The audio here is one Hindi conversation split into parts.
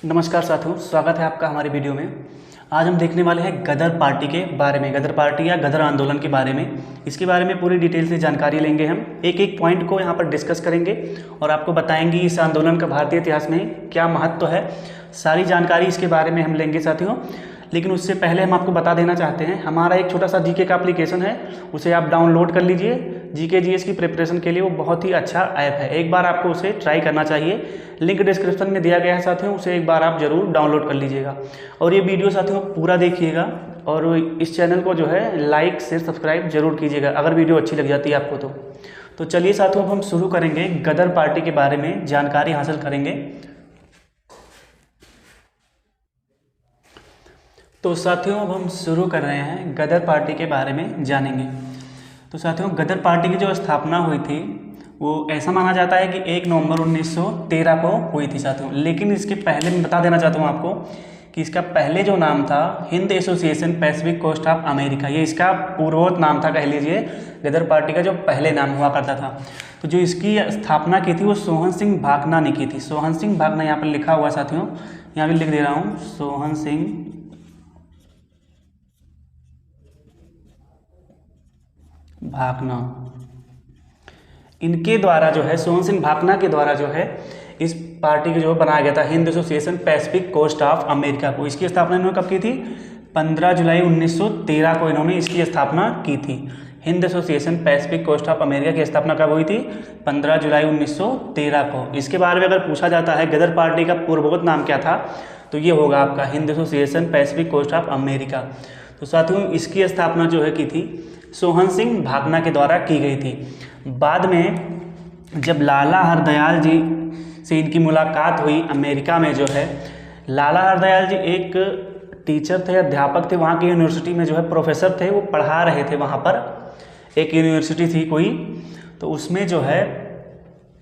नमस्कार साथियों, स्वागत है आपका हमारी वीडियो में। आज हम देखने वाले हैं गदर पार्टी के बारे में, गदर पार्टी या गदर आंदोलन के बारे में। इसके बारे में पूरी डिटेल से जानकारी लेंगे। हम एक एक पॉइंट को यहाँ पर डिस्कस करेंगे और आपको बताएंगे इस आंदोलन का भारतीय इतिहास में क्या महत्व है। सारी जानकारी इसके बारे में हम लेंगे साथियों। लेकिन उससे पहले हम आपको बता देना चाहते हैं, हमारा एक छोटा सा जीके का एप्लीकेशन है, उसे आप डाउनलोड कर लीजिए। जीके जीएस की प्रिपरेशन के लिए वो बहुत ही अच्छा ऐप है, एक बार आपको उसे ट्राई करना चाहिए। लिंक डिस्क्रिप्शन में दिया गया है साथियों, उसे एक बार आप जरूर डाउनलोड कर लीजिएगा। और ये वीडियो साथियों पूरा देखिएगा और इस चैनल को जो है लाइक शेयर सब्सक्राइब जरूर कीजिएगा अगर वीडियो अच्छी लग जाती है आपको तो चलिए साथियों, अब हम शुरू करेंगे गदर पार्टी के बारे में जानकारी हासिल करेंगे। तो साथियों, अब हम शुरू कर रहे हैं गदर पार्टी के बारे में जानेंगे। तो साथियों, गदर पार्टी की जो स्थापना हुई थी वो ऐसा माना जाता है कि 1 नवंबर 1913 को हुई थी साथियों। लेकिन इसके पहले मैं बता देना चाहता हूँ आपको कि इसका पहले जो नाम था Hind Association Pacific Coast of America, ये इसका पूर्वोत्तर नाम था, कह लीजिए। गदर पार्टी का जो पहले नाम हुआ करता था। तो जो इसकी स्थापना की थी वो सोहन सिंह भाकना ने की थी। सोहन सिंह भाकना यहाँ पर लिखा हुआ साथियों, यहाँ भी लिख दे रहा हूँ, सोहन सिंह भाकना। इनके द्वारा जो है, सोहन सिंह भाकना के द्वारा जो है इस पार्टी को जो बनाया गया था Hind Association Pacific Coast of America को। इसकी स्थापना इन्होंने कब की थी? 15 जुलाई 1913 को इन्होंने इसकी स्थापना की थी। Hind Association Pacific Coast of America की स्थापना कब हुई थी? 15 जुलाई 1913 को। इसके बारे में अगर पूछा जाता है गदर पार्टी का पूर्वोत्तर नाम क्या था, तो ये होगा आपका Hind Association Pacific Coast of America. तो साथियों, इसकी स्थापना जो है की थी सोहन सिंह भाकना के द्वारा की गई थी। बाद में जब लाला हरदयाल जी से इनकी मुलाकात हुई अमेरिका में जो है, लाला हरदयाल जी एक टीचर थे, अध्यापक थे, वहाँ की यूनिवर्सिटी में जो है प्रोफेसर थे, वो पढ़ा रहे थे। वहाँ पर एक यूनिवर्सिटी थी कोई, तो उसमें जो है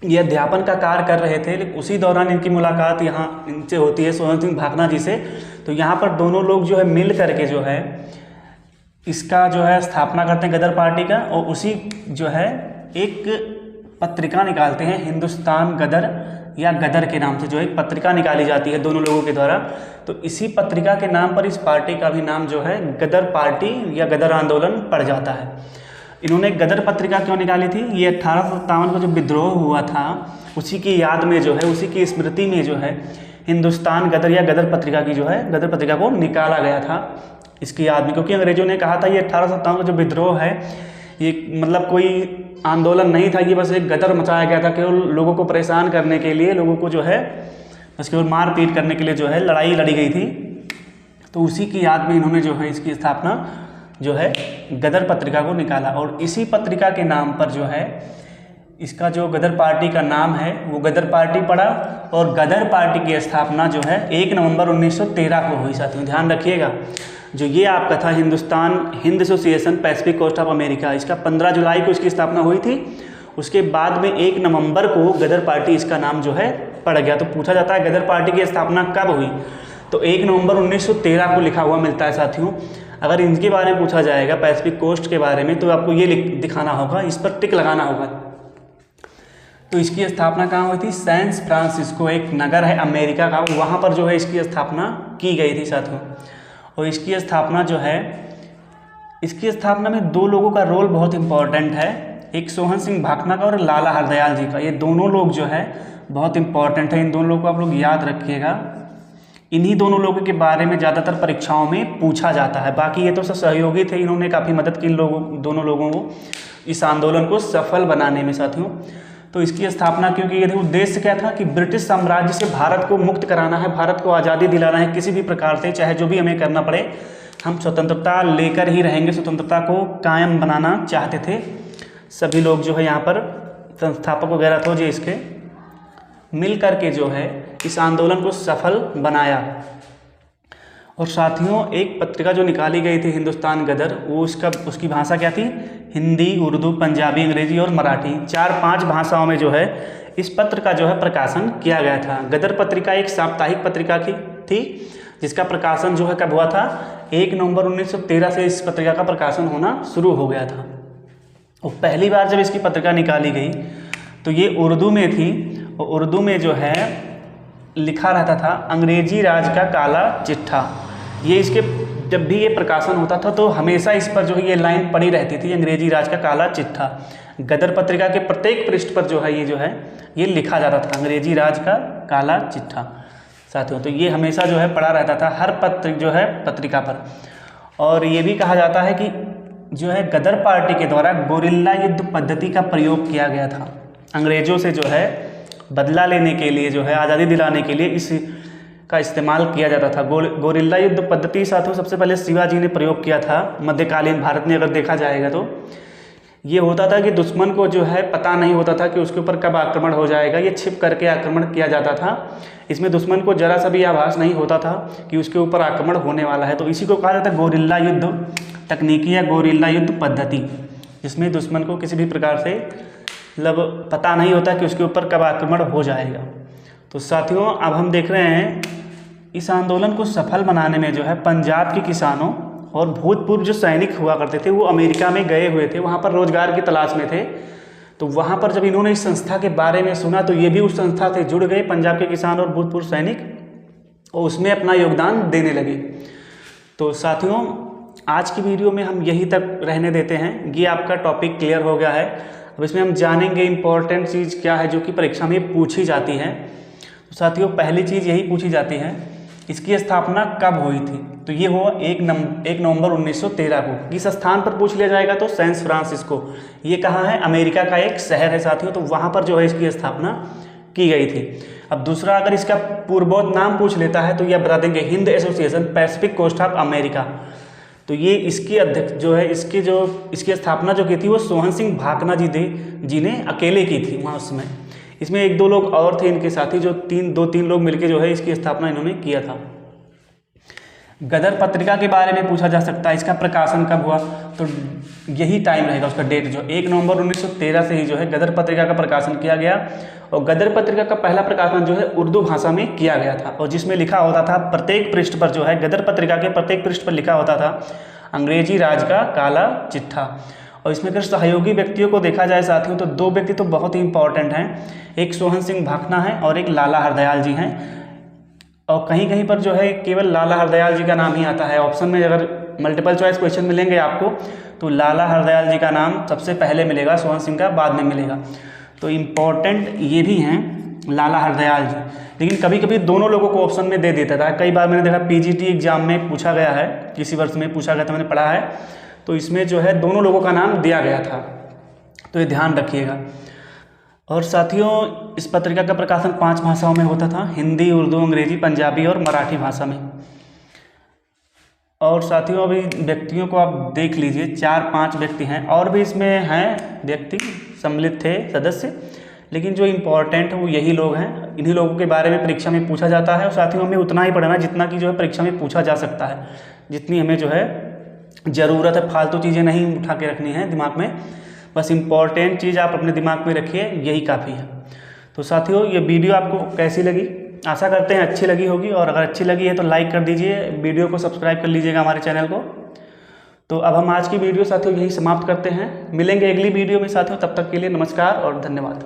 ये अध्यापन का कार्य कर रहे थे। लेकिन उसी दौरान इनकी मुलाकात यहाँ इनसे होती है सोहन सिंह भाकना जी से। तो यहाँ पर दोनों लोग जो है मिल करके जो है इसका जो है स्थापना करते हैं गदर पार्टी का, और उसी जो है एक पत्रिका निकालते हैं हिंदुस्तान गदर या गदर के नाम से, जो एक पत्रिका निकाली जाती है दोनों लोगों के द्वारा। तो इसी पत्रिका के नाम पर इस पार्टी का भी नाम जो है गदर पार्टी या गदर आंदोलन पड़ जाता है। इन्होंने गदर पत्रिका क्यों निकाली थी? ये 1857 का जो विद्रोह हुआ था उसी की याद में जो है, उसी की स्मृति में जो है हिंदुस्तान गदर या गदर पत्रिका की जो है गदर पत्रिका को निकाला गया था इसकी याद में। क्योंकि अंग्रेजों ने कहा था ये 1857 का जो विद्रोह है ये मतलब कोई आंदोलन नहीं था, ये बस एक गदर मचाया गया था केवल लोगों को परेशान करने के लिए, लोगों को जो है बस केवल मार पीट करने के लिए जो है लड़ाई लड़ी गई थी। तो उसी की याद में इन्होंने जो है इसकी स्थापना जो है गदर पत्रिका को निकाला, और इसी पत्रिका के नाम पर जो है इसका जो गदर पार्टी का नाम है वो गदर पार्टी पड़ा। और गदर पार्टी की स्थापना जो है 1 नवंबर 1913 को हुई साथियों, ध्यान रखिएगा। जो ये आपका था Hind Association Pacific Coast of America, इसका 15 जुलाई को इसकी स्थापना हुई थी। उसके बाद में 1 नवंबर को गदर पार्टी इसका नाम जो है पड़ गया। तो पूछा जाता है गदर पार्टी की स्थापना कब हुई, तो 1 नवंबर 1913 को लिखा हुआ मिलता है साथियों। अगर इनके बारे में पूछा जाएगा पैसिफिक कोस्ट के बारे में, तो आपको ये दिखाना होगा, इस पर टिक लगाना होगा। तो इसकी स्थापना कहाँ हुई थी? सैन फ्रांसिस्को, एक नगर है अमेरिका का, वहाँ पर जो है इसकी स्थापना की गई थी साथियों। और इसकी स्थापना जो है, इसकी स्थापना में 2 लोगों का रोल बहुत इंपॉर्टेंट है, एक सोहन सिंह भाकना का और लाला हरदयाल जी का। ये दोनों लोग जो है बहुत इंपॉर्टेंट है, इन दोनों लोगों को आप लोग याद रखिएगा। इन्हीं दोनों लोगों के बारे में ज़्यादातर परीक्षाओं में पूछा जाता है। बाकी ये तो सब सहयोगी थे, इन्होंने काफ़ी मदद की इन दोनों लोगों को इस आंदोलन को सफल बनाने में साथियों। तो इसकी स्थापना क्योंकि ये उद्देश्य क्या था कि ब्रिटिश साम्राज्य से भारत को मुक्त कराना है, भारत को आज़ादी दिलाना है किसी भी प्रकार से, चाहे जो भी हमें करना पड़े, हम स्वतंत्रता लेकर ही रहेंगे, स्वतंत्रता को कायम बनाना चाहते थे सभी लोग। जो है यहाँ पर संस्थापक वगैरह थे जो इसके मिल करके जो है इस आंदोलन को सफल बनाया। और साथियों, एक पत्रिका जो निकाली गई थी हिंदुस्तान गदर, वो उसकी भाषा क्या थी? हिंदी, उर्दू, पंजाबी, अंग्रेजी और मराठी, 4-5 भाषाओं में जो है इस पत्र का जो है प्रकाशन किया गया था। गदर पत्रिका एक साप्ताहिक पत्रिका थी जिसका प्रकाशन जो है कब हुआ था? 1 नवंबर 1913 से इस पत्रिका का प्रकाशन होना शुरू हो गया था। और पहली बार जब इसकी पत्रिका निकाली गई तो ये उर्दू में थी, और उर्दू में जो है लिखा रहता था अंग्रेजी राज का काला चिट्ठा। ये इसके जब भी ये प्रकाशन होता था तो हमेशा इस पर जो है ये लाइन पड़ी रहती थी, अंग्रेजी राज का काला चिट्ठा। गदर पत्रिका के प्रत्येक पृष्ठ पर जो है ये लिखा जाता था अंग्रेजी राज का काला चिट्ठा साथियों। तो ये हमेशा जो है पड़ा रहता था हर पत्रिका पर। और ये भी कहा जाता है कि जो है गदर पार्टी के द्वारा गोरिल्ला युद्ध पद्धति का प्रयोग किया गया था। अंग्रेजों से जो है बदला लेने के लिए, जो है आज़ादी दिलाने के लिए इस का इस्तेमाल किया जाता था। गोरिल्ला युद्ध पद्धति साथियों सबसे पहले शिवाजी ने प्रयोग किया था मध्यकालीन भारत में। अगर देखा जाएगा तो ये होता था कि दुश्मन को जो है पता नहीं होता था कि उसके ऊपर कब आक्रमण हो जाएगा, ये छिप करके आक्रमण किया जाता था। इसमें दुश्मन को जरा सा भी आभास नहीं होता था कि उसके ऊपर आक्रमण होने वाला है। तो इसी को कहा जाता है गोरिल्ला युद्ध तकनीकी या गोरिल्ला युद्ध पद्धति, जिसमें दुश्मन को किसी भी प्रकार से मतलब पता नहीं होता कि उसके ऊपर कब आक्रमण हो जाएगा। तो साथियों अब हम देख रहे हैं इस आंदोलन को सफल बनाने में जो है पंजाब के किसानों और भूतपूर्व जो सैनिक हुआ करते थे वो अमेरिका में गए हुए थे, वहाँ पर रोजगार की तलाश में थे। तो वहाँ पर जब इन्होंने इस संस्था के बारे में सुना तो ये भी उस संस्था से जुड़ गए, पंजाब के किसान और भूतपूर्व सैनिक, और उसमें अपना योगदान देने लगे। तो साथियों आज की वीडियो में हम यहीं तक रहने देते हैं। ये आपका टॉपिक क्लियर हो गया है। अब इसमें हम जानेंगे इम्पॉर्टेंट चीज़ क्या है जो कि परीक्षा में पूछी जाती है। तो साथियों पहली चीज़ यही पूछी जाती है इसकी स्थापना कब हुई थी। तो ये हुआ 1 नवंबर 1913 को। किस स्थान पर पूछ लिया जाएगा तो सैन फ्रांसिस्को। ये कहाँ है, अमेरिका का एक शहर है साथियों। तो वहाँ पर जो है इसकी स्थापना की गई थी। अब दूसरा अगर इसका पूर्वोत्तर नाम पूछ लेता है तो यह बता देंगे Hind Association Pacific Coast of America. तो ये इसकी अध्यक्ष जो है इसकी स्थापना जो की थी वो सोहन सिंह भाकना जी ने अकेले की थी वहाँ उस समय। इसमें 1-2 लोग और थे इनके साथी जो 2-3 लोग मिलकर जो है इसकी स्थापना इन्होंने किया था। गदर पत्रिका के बारे में पूछा जा सकता है, इसका प्रकाशन कब हुआ। तो यही टाइम रहेगा उसका डेट जो 1 नवंबर 1913 से ही जो है गदर पत्रिका का प्रकाशन किया गया। और गदर पत्रिका का पहला प्रकाशन जो है उर्दू भाषा में किया गया था और जिसमें लिखा होता था प्रत्येक पृष्ठ पर जो है गदर पत्रिका के प्रत्येक पृष्ठ पर लिखा होता था अंग्रेजी राज का काला चिट्ठा। और इसमें अगर सहयोगी व्यक्तियों को देखा जाए साथियों तो 2 व्यक्ति तो बहुत ही इंपॉर्टेंट हैं, एक सोहन सिंह भाकना है और एक लाला हरदयाल जी हैं। और कहीं कहीं पर जो है केवल लाला हरदयाल जी का नाम ही आता है ऑप्शन में। अगर मल्टीपल चॉइस क्वेश्चन मिलेंगे आपको तो लाला हरदयाल जी का नाम सबसे पहले मिलेगा, सोहन सिंह का बाद में मिलेगा। तो इम्पॉर्टेंट ये भी हैं लाला हरदयाल जी। लेकिन कभी कभी दोनों लोगों को ऑप्शन में दे देता था। कई बार मैंने देखा पीजीटी एग्जाम में पूछा गया है, किसी वर्ष में पूछा गया था, मैंने पढ़ा है, तो इसमें जो है दोनों लोगों का नाम दिया गया था। तो ये ध्यान रखिएगा। और साथियों इस पत्रिका का प्रकाशन 5 भाषाओं में होता था, हिंदी, उर्दू, अंग्रेजी, पंजाबी और मराठी भाषा में। और साथियों अभी व्यक्तियों को आप देख लीजिए, 4-5 व्यक्ति हैं और भी इसमें हैं व्यक्ति सम्मिलित थे सदस्य, लेकिन जो इम्पोर्टेंट है वो यही लोग हैं। इन्हीं लोगों के बारे में परीक्षा में पूछा जाता है। और साथियों हमें उतना ही पढ़ना जितना कि जो है परीक्षा में पूछा जा सकता है, जितनी हमें जो है ज़रूरत है। फालतू चीज़ें नहीं उठा के रखनी है दिमाग में, बस इम्पॉर्टेंट चीज़ आप अपने दिमाग में रखिए, यही काफ़ी है। तो साथियों ये वीडियो आपको कैसी लगी, आशा करते हैं अच्छी लगी होगी। और अगर अच्छी लगी है तो लाइक कर दीजिए, वीडियो को सब्सक्राइब कर लीजिएगा हमारे चैनल को। तो अब हम आज की वीडियो साथियों यही समाप्त करते हैं। मिलेंगे अगली वीडियो में साथियों, तब तक के लिए नमस्कार और धन्यवाद।